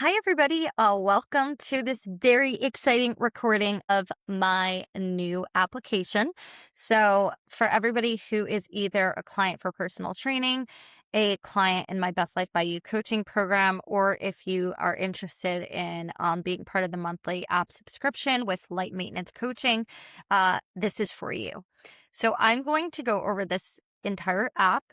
Hi, everybody. Welcome to this very exciting recording of my new application. So, for everybody who is either a client for personal training, a client in my Best Life by You coaching program, or if you are interested in being part of the monthly app subscription with light maintenance coaching, this is for you. So, I'm going to go over this entire app.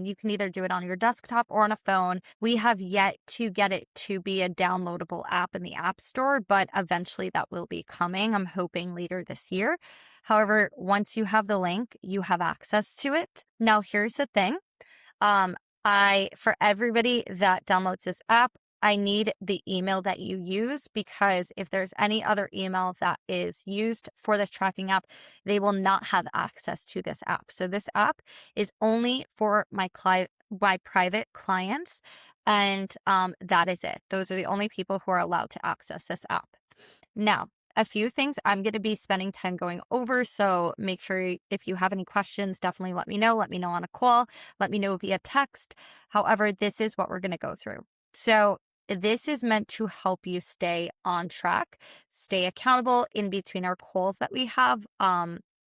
You can either do it on your desktop or on a phone. We have yet to get it to be a downloadable app in the App Store, but eventually that will be coming. I'm hoping later this year. However, once you have the link, you have access to it. Now, here's the thing. Um, for everybody that downloads this app, I need the email that you use, because if there's any other email that is used for this tracking app, they will not have access to this app. So this app is only for my private clients, and that is it. Those are the only people who are allowed to access this app. Now, a few things I'm going to be spending time going over. So make sure if you have any questions, definitely let me know. Let me know on a call. Let me know via text. However, this is what we're going to go through. So this is meant to help you stay on track, stay accountable in between our calls that we have.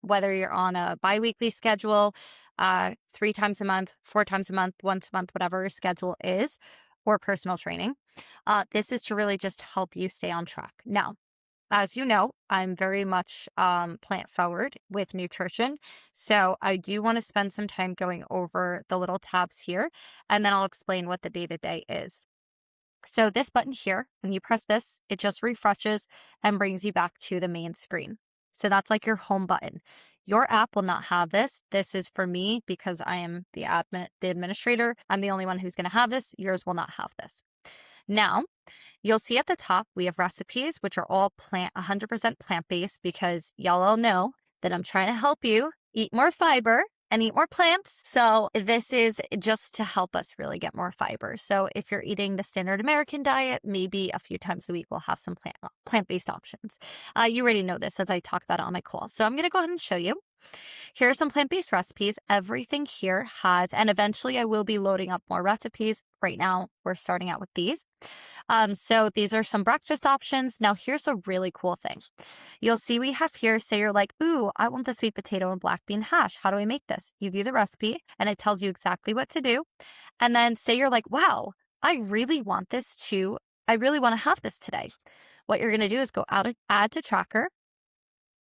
Whether you're on a biweekly schedule, 3 times a month, 4 times a month, once a month, whatever your schedule is, or personal training. This is to really just help you stay on track. Now, as you know, I'm very much plant forward with nutrition. So I do want to spend some time going over the little tabs here, and then I'll explain what the day-to-day is. So this button here, when you press this, it just refreshes and brings you back to the main screen. So that's like your home button. Your app will not have this. This is for me because I am the administrator. I'm the only one who's going to have this. Yours will not have this. Now, you'll see at the top, we have recipes, which are all 100% plant-based, because y'all all know that I'm trying to help you eat more fiber and eat more plants. So this is just to help us really get more fiber. So if you're eating the standard American diet, maybe a few times a week, we'll have some plant-based options. You already know this as I talk about it on my call. So I'm going to go ahead and show you. Here are some plant-based recipes. Everything here has, and eventually I will be loading up more recipes. Right now, we're starting out with these. So these are some breakfast options. Now, here's a really cool thing. You'll see we have here, say you're like, ooh, I want the sweet potato and black bean hash. How do I make this? You view the recipe and it tells you exactly what to do. And then say you're like, wow, I really want to have this today. What you're going to do is go out, add to tracker,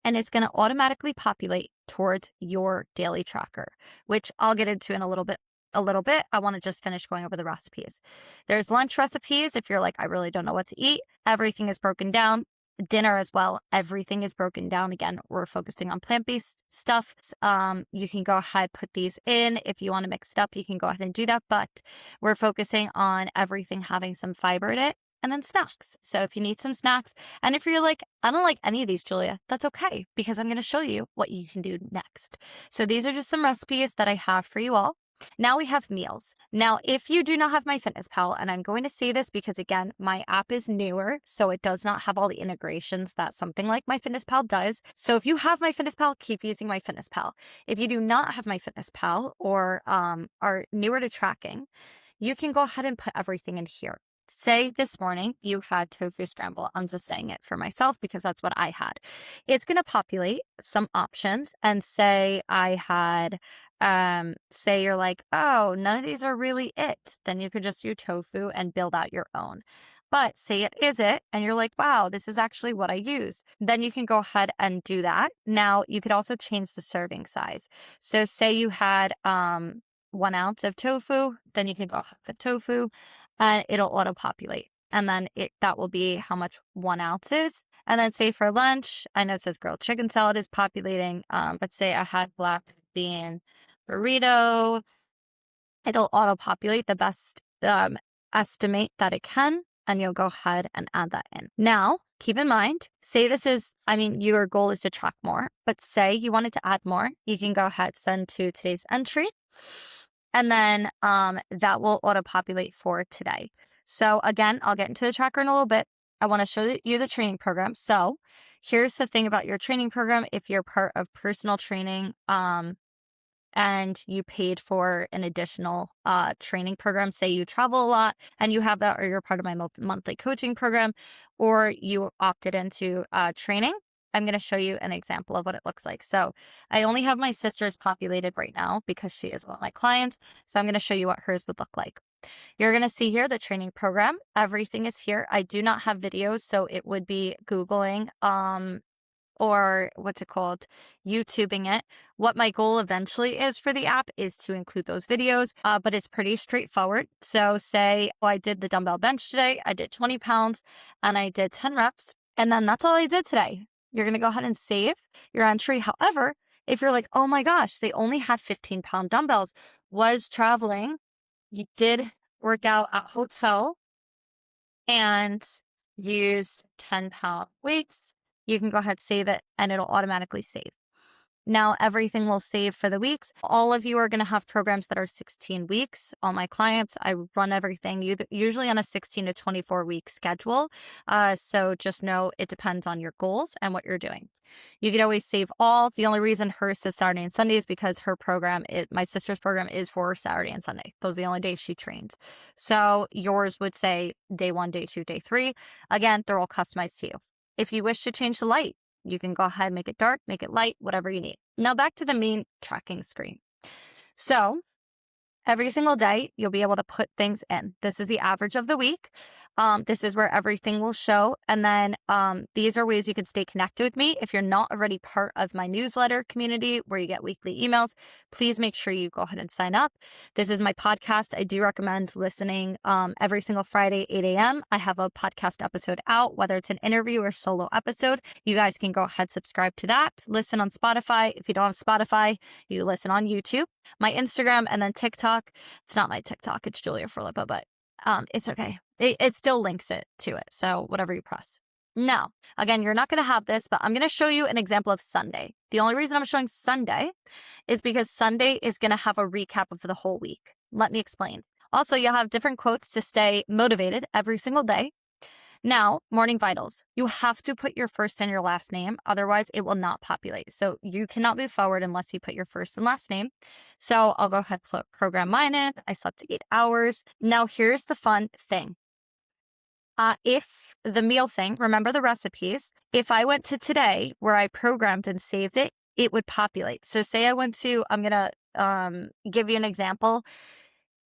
and it's going to automatically populate towards your daily tracker, which I'll get into in a little bit. I want to just finish going over the recipes. There's lunch recipes. If you're like, I really don't know what to eat, everything is broken down. Dinner as well, everything is broken down. Again, we're focusing on plant-based stuff. You can go ahead, put these in. If you want to mix it up, you can go ahead and do that. But we're focusing on everything having some fiber in it. And then snacks. So if you need some snacks, and if you're like, I don't like any of these, Julia, that's okay, because I'm going to show you what you can do next. So these are just some recipes that I have for you all. Now we have meals. Now, if you do not have MyFitnessPal, and I'm going to say this because, again, my app is newer, so it does not have all the integrations that something like MyFitnessPal does. So if you have MyFitnessPal, keep using MyFitnessPal. If you do not have MyFitnessPal or are newer to tracking, you can go ahead and put everything in here. Say this morning you had tofu scramble. I'm just saying it for myself because that's what I had. It's going to populate some options, and say I had, say you're like, oh, none of these are really it. Then you could just do tofu and build out your own. But say it is it, and you're like, wow, this is actually what I use. Then you can go ahead and do that. Now you could also change the serving size. So say you had 1 ounce of tofu, then you can go ahead with tofu, and it'll auto populate. And then that will be how much 1 ounce is. And then say for lunch, I know it says grilled chicken salad is populating, but say I had black bean burrito, it'll auto populate the best estimate that it can, and you'll go ahead and add that in. Now, keep in mind, say your goal is to track more, but say you wanted to add more, you can go ahead, send to today's entry, and then that will auto-populate for today. So again, I'll get into the tracker in a little bit. I want to show you the training program. So here's the thing about your training program. If you're part of personal training, and you paid for an additional training program, say you travel a lot and you have that, or you're part of my monthly coaching program, or you opted into training, I'm going to show you an example of what it looks like. So I only have my sister's populated right now because she is one of my clients. So I'm going to show you what hers would look like. You're going to see here the training program. Everything is here. I do not have videos, so it would be Googling or what's it called? YouTubing it. What my goal eventually is for the app is to include those videos, but it's pretty straightforward. So say, I did the dumbbell bench today. I did 20 pounds and I did 10 reps. And then that's all I did today. You're going to go ahead and save your entry. However, if you're like, oh my gosh, they only had 15-pound dumbbells, was traveling, you did work out at hotel and used 10-pound weights, you can go ahead, save it, and it'll automatically save. Now everything will save for the weeks. All of you are going to have programs that are 16 weeks. All my clients, I run everything usually on a 16 to 24 week schedule. So just know it depends on your goals and what you're doing. You could always save all. The only reason hers says Saturday and Sunday is because her program, my sister's program, is for Saturday and Sunday. Those are the only days she trains. So yours would say day 1, day 2, day 3. Again, they're all customized to you. If you wish to change the light, you can go ahead and make it dark, make it light, whatever you need. Now back to the main tracking screen. So every single day, you'll be able to put things in. This is the average of the week. This is where everything will show. And then these are ways you can stay connected with me. If you're not already part of my newsletter community where you get weekly emails, please make sure you go ahead and sign up. This is my podcast. I do recommend listening every single Friday, 8 a.m. I have a podcast episode out, whether it's an interview or solo episode. You guys can go ahead, subscribe to that. Listen on Spotify. If you don't have Spotify, you listen on YouTube. My Instagram and then TikTok. It's not my TikTok. It's Julia Furlipa, but it's okay. It still links it to it. So whatever you press. Now, again, you're not going to have this, but I'm going to show you an example of Sunday. The only reason I'm showing Sunday is because Sunday is going to have a recap of the whole week. Let me explain. Also, you'll have different quotes to stay motivated every single day. Now, morning vitals. You have to put your first and your last name. Otherwise, it will not populate. So you cannot move forward unless you put your first and last name. So I'll go ahead and program mine in. I slept 8 hours. Now, here's the fun thing. If the meal thing, remember the recipes. If I went to today where I programmed and saved it, it would populate. So say I went to, I'm going to give you an example.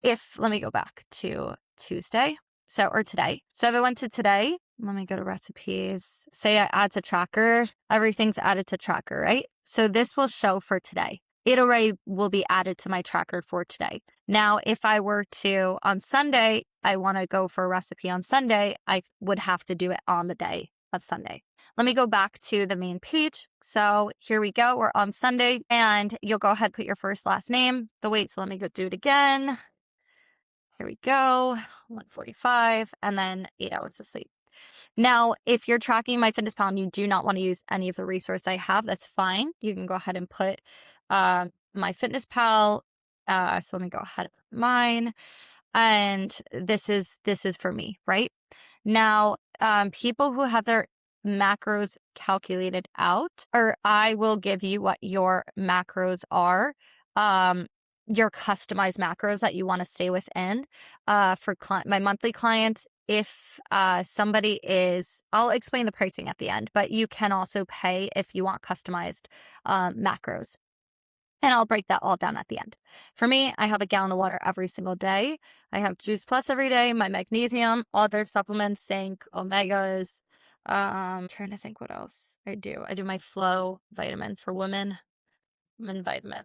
Let me go back to Tuesday. Or today. So if I went to today, let me go to recipes. Say I add to tracker, everything's added to tracker, right? So this will show for today. It already will be added to my tracker for today. Now, if I were to, on Sunday, I want to go for a recipe on Sunday, I would have to do it on the day of Sunday. Let me go back to the main page. So here we go. We're on Sunday and you'll go ahead, put your first, last name, the weight. So let me go do it again. Here we go, 145, and then 8 hours of sleep. Now, if you're tracking MyFitnessPal and you do not want to use any of the resources I have, that's fine. You can go ahead and put MyFitnessPal. So let me go ahead and put mine. And this is for me, right? Now, people who have their macros calculated out, or I will give you what your macros are. Your customized macros that you want to stay within. For my monthly clients, if somebody is, I'll explain the pricing at the end, but you can also pay if you want customized macros. And I'll break that all down at the end. For me, I have a gallon of water every single day. I have Juice Plus every day, my magnesium, other supplements, zinc, omegas. I'm trying to think what else I do. I do my Flow vitamin for women vitamin.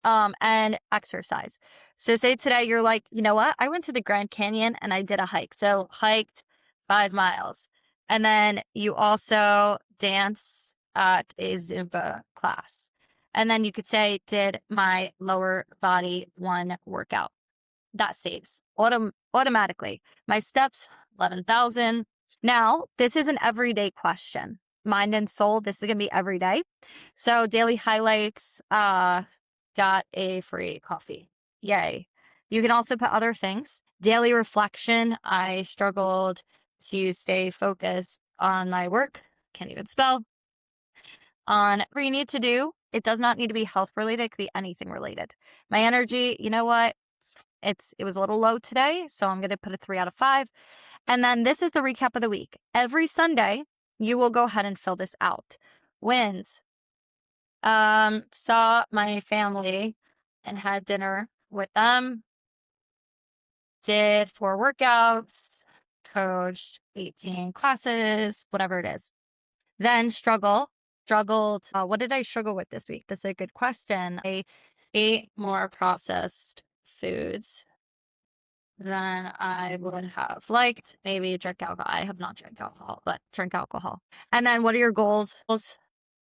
And exercise. So say today you're like, you know what? I went to the Grand Canyon and I did a hike. So hiked 5 miles. And then you also danced at a Zumba class. And then you could say, did my lower body 1 workout. That saves automatically. My steps, 11,000. Now, this is an everyday question. Mind and soul, this is going to be every day. So daily highlights, got a free coffee. Yay. You can also put other things. Daily reflection. I struggled to stay focused on my work. Can't even spell. On what you need to do It does not need to be health related. It could be anything related. My energy, you know what? It was a little low today, so I'm going to put a 3 out of 5. And then this is the recap of the week. Every Sunday, you will go ahead and fill this out. Wins. Saw my family and had dinner with them. Did 4 workouts, coached 18 classes, whatever it is. Then struggled. What did I struggle with this week? That's a good question. I ate more processed foods than I would have liked. Maybe drink alcohol. I have not drank alcohol, but drink alcohol. And then what are your goals?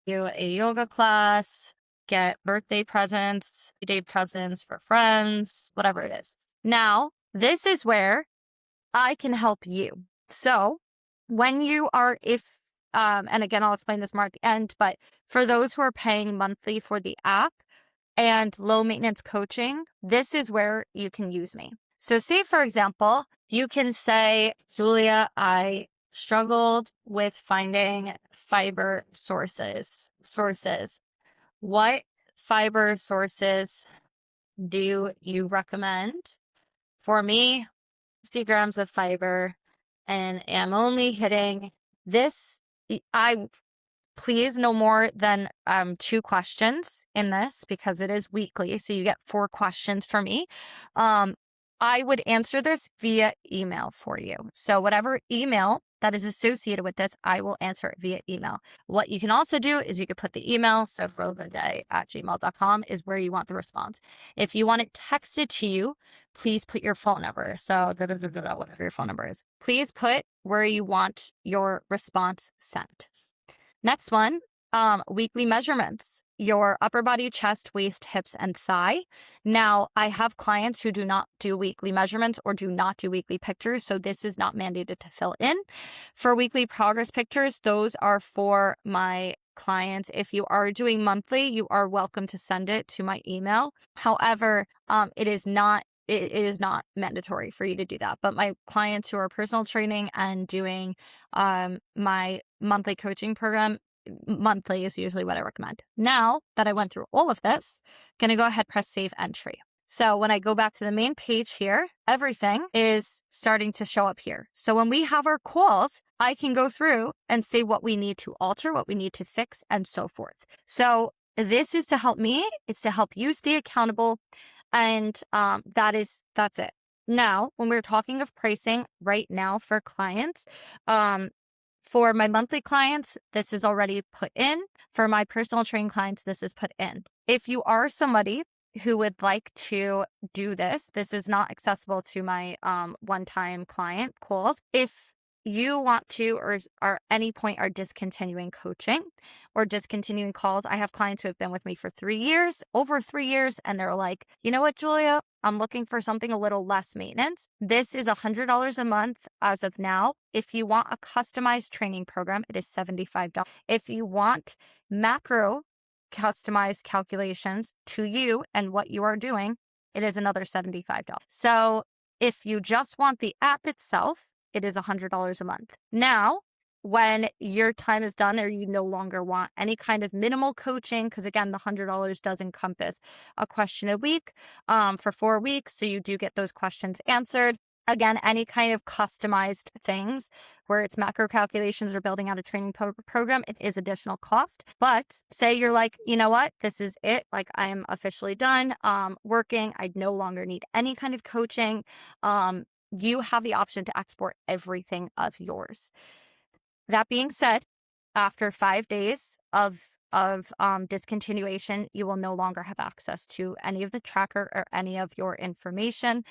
Do a yoga class, get birthday presents, day presents for friends, whatever it is. Now, this is where I can help you. So when you are, and again, I'll explain this more at the end, but for those who are paying monthly for the app and low maintenance coaching, this is where you can use me. So say, for example, you can say, Julia, I struggled with finding fiber sources. What fiber sources do you recommend? For me, 50 grams of fiber, and am only hitting this. Please no more than 2 questions in this, because it is weekly. So you get 4 questions for me. I would answer this via email for you. So whatever email that is associated with this, I will answer it via email. What you can also do is you could put the email, so furlipa@gmail.com is where you want the response. If you want it texted to you, please put your phone number. So whatever your phone number is, please put where you want your response sent. Next one, weekly measurements, your upper body, chest, waist, hips, and thigh. Now, I have clients who do not do weekly measurements or do not do weekly pictures, so this is not mandated to fill in. For weekly progress pictures, those are for my clients. If you are doing monthly, you are welcome to send it to my email. However, it is not mandatory for you to do that. But my clients who are personal training and doing my monthly coaching program, monthly is usually what I recommend. Now that I went through all of this, I'm going to go ahead and press save entry. So when I go back to the main page here, everything is starting to show up here. So when we have our calls, I can go through and say what we need to alter, what we need to fix, and so forth. So this is to help me. It's to help you stay accountable. And that's it. Now, when we're talking of pricing right now for clients, for my monthly clients, this is already put in. For my personal training clients, this is put in. If you are somebody who would like to do this, this is not accessible to my one-time client calls. If you want to, or at any point are discontinuing coaching or discontinuing calls, I have clients who have been with me for 3 years, over 3 years, and they're like, you know what, Julia, I'm looking for something a little less maintenance. This is $100 a month as of now. If you want a customized training program, it is $75. If you want macro customized calculations to you and what you are doing, it is another $75. So if you just want the app itself, it is $100 a month. Now, when your time is done or you no longer want any kind of minimal coaching, because again, the $100 does encompass a question a week for 4 weeks. So you do get those questions answered. Again, any kind of customized things where it's macro calculations or building out a training program, it is additional cost. But say you're like, you know what, this is it. Like I'm officially done working. I no longer need any kind of coaching. You have the option to export everything of yours. That being said, after 5 days of discontinuation, you will no longer have access to any of the tracker or any of your information.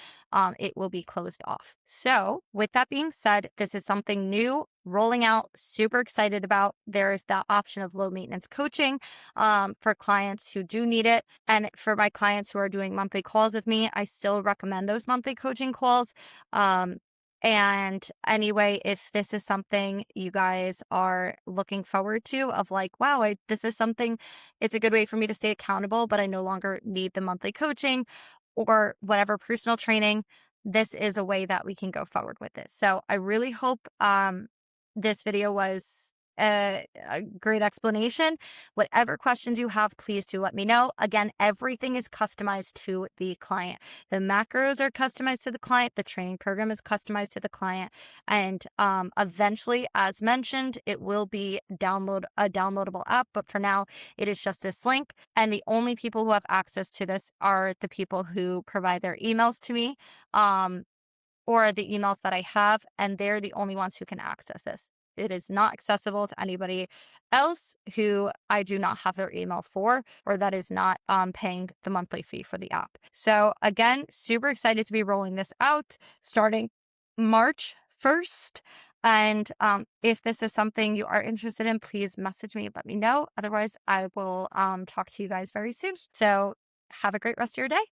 It will be closed off. So with that being said, this is something new rolling out, super excited about. There's that option of low maintenance coaching for clients who do need it. And for my clients who are doing monthly calls with me, I still recommend those monthly coaching calls. And anyway, if this is something you guys are looking forward to of like, wow, this is something, it's a good way for me to stay accountable, but I no longer need the monthly coaching or whatever personal training, this is a way that we can go forward with this. So I really hope this video was a great explanation. Whatever questions you have, please do let me know. Again, everything is customized to the client. The macros are customized to the client. The training program is customized to the client. And eventually, as mentioned, it will be a downloadable app. But for now, it is just this link. And the only people who have access to this are the people who provide their emails to me. Or the emails that I have, and they're the only ones who can access this. It is not accessible to anybody else who I do not have their email for, or that is not paying the monthly fee for the app. So again, super excited to be rolling this out starting March 1st. And if this is something you are interested in, please message me, let me know. Otherwise, I will talk to you guys very soon. So have a great rest of your day.